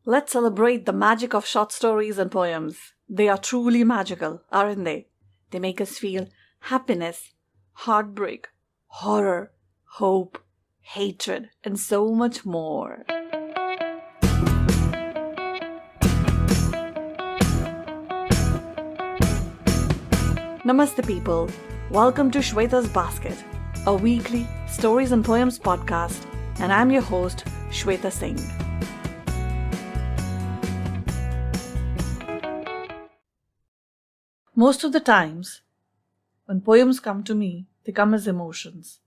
Let's celebrate the magic of short stories and poems. They are truly magical, aren't they? They make us feel happiness, heartbreak, horror, hope, hatred, and so much more. Namaste, people. Welcome to Shweta's Basket, a weekly stories and poems podcast, and I'm your host, Shweta Singh. Most of the times, when poems come to me, they come as emotions.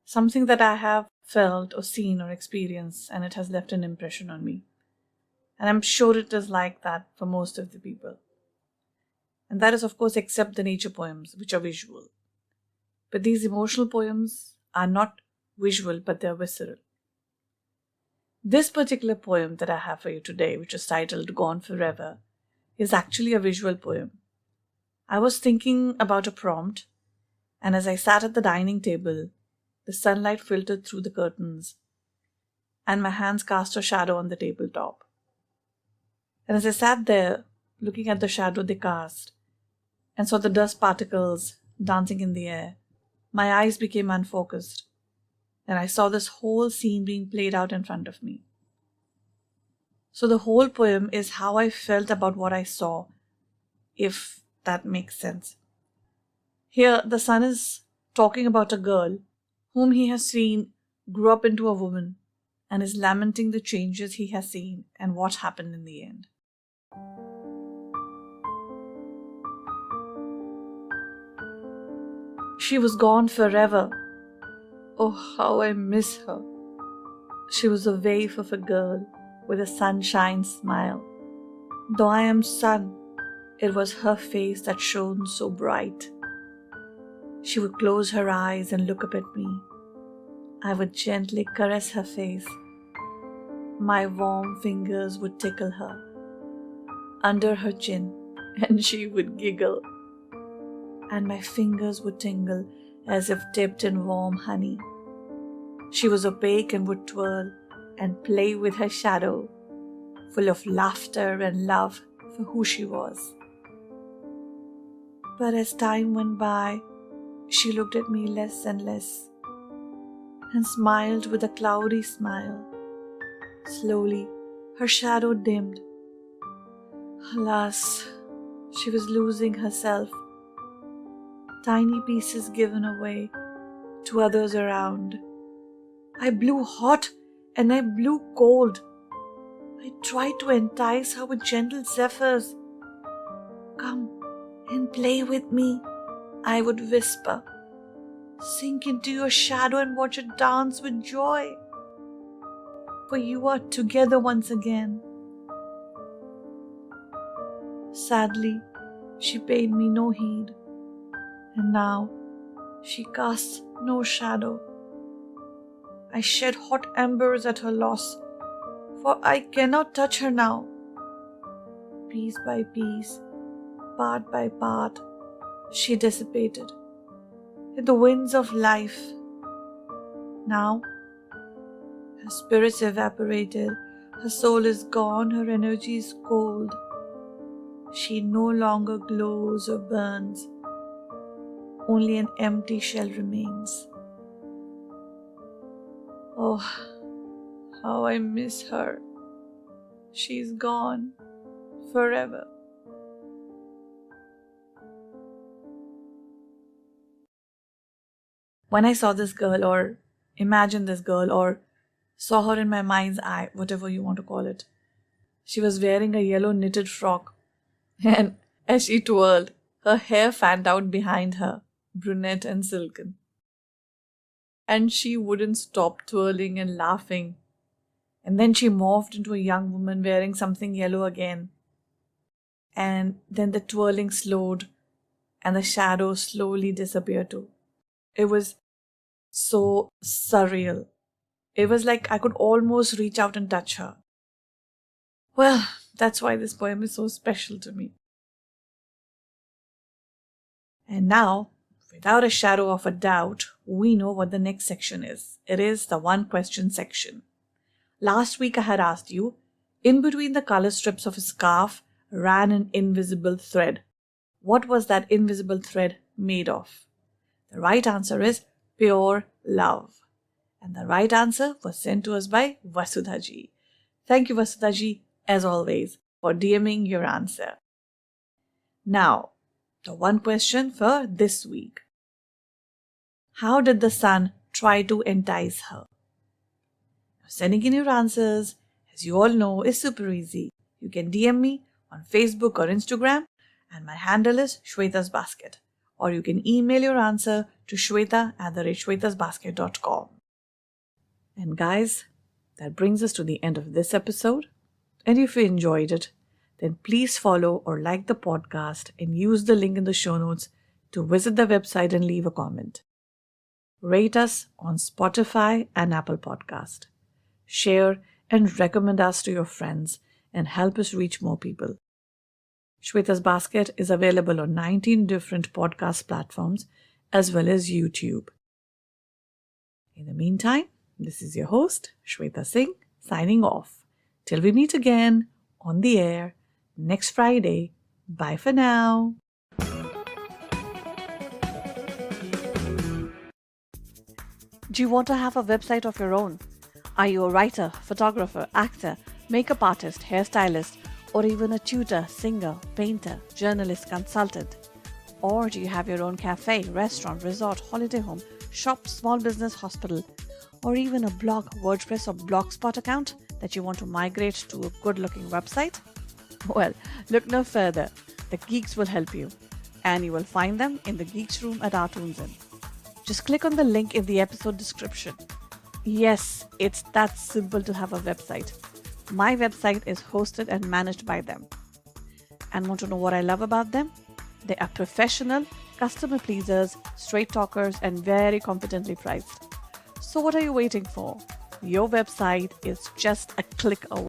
Something that I have felt or seen or experienced, and it has left an impression on me. And I'm sure it is like that for most of the people. And that is, of course, except the nature poems, which are visual. But these emotional poems are not visual, but they're visceral. This particular poem that I have for you today, which is titled Gone Forever, is actually a visual poem. I was thinking about a prompt, and as I sat at the dining table, the sunlight filtered through the curtains, and my hands cast a shadow on the tabletop. And as I sat there, looking at the shadow they cast, and saw the dust particles dancing in the air, my eyes became unfocused, and I saw this whole scene being played out in front of me. So the whole poem is how I felt about what I saw, if that makes sense. Here, the son is talking about a girl whom he has seen grow up into a woman and is lamenting the changes he has seen and what happened in the end. She was gone forever. Oh, how I miss her. She was a waif of a girl with a sunshine smile. Though I am sun, it was her face that shone so bright. She would close her eyes and look up at me. I would gently caress her face. My warm fingers would tickle her under her chin, and she would giggle. And my fingers would tingle as if dipped in warm honey. She was opaque and would twirl and play with her shadow, full of laughter and love for who she was. But as time went by, she looked at me less and less and smiled with a cloudy smile. Slowly, her shadow dimmed. Alas, she was losing herself. Tiny pieces given away to others around. I blew hot and I blew cold. I tried to entice her with gentle zephyrs. Come and play with me, I would whisper. Sink into your shadow and watch it dance with joy. For you are together once again. Sadly, she paid me no heed. And now she casts no shadow. I shed hot embers at her loss, for I cannot touch her now. Piece by piece, part by part, she dissipated in the winds of life. Now, her spirit's evaporated, her soul is gone, her energy is cold. She no longer glows or burns. Only an empty shell remains. Oh, how I miss her. She's gone forever. When I saw this girl, or imagined this girl, or saw her in my mind's eye, whatever you want to call it, she was wearing a yellow knitted frock, and as she twirled, her hair fanned out behind her, brunette and silken. And she wouldn't stop twirling and laughing. And then she morphed into a young woman wearing something yellow again. And then the twirling slowed and the shadow slowly disappeared too. It was so surreal. It was like I could almost reach out and touch her. Well, that's why this poem is so special to me. And now, without a shadow of a doubt, we know what the next section is. It is the one question section. Last week I had asked you, In between the color strips of his scarf ran an invisible thread. What was that invisible thread made of? The right answer is pure love. And the right answer was sent to us by Vasudhaji. Thank you, Vasudhaji, as always, for DMing your answer. Now, the one question for this week. How did the sun try to entice her? Now, sending in your answers, as you all know, is super easy. You can DM me on Facebook or Instagram, and my handle is Shweta's Basket. Or you can email your answer to shweta@shwetasbasket.com. And guys, that brings us to the end of this episode. And if you enjoyed it, then please follow or like the podcast and use the link in the show notes to visit the website and leave a comment. Rate us on Spotify and Apple Podcast. Share and recommend us to your friends and help us reach more people. Shweta's Basket is available on 19 different podcast platforms as well as YouTube. In the meantime, this is your host, Shweta Singh, signing off. Till we meet again on the air next Friday. Bye for now. Do you want to have a website of your own? Are you a writer, photographer, actor, makeup artist, hairstylist, or even a tutor, singer, painter, journalist, consultant? Or do you have your own cafe, restaurant, resort, holiday home, shop, small business, hospital, or even a blog, WordPress, or Blogspot account that you want to migrate to a good-looking website? Well, look no further. The geeks will help you, and you will find them in the Geeks Room at our Tunes In. Just click on the link in the episode description. Yes, it's that simple to have a website. My website is hosted and managed by them. And want to know what I love about them? They are professional, customer pleasers, straight talkers, and very competently priced. So what are you waiting for? Your website is just a click away.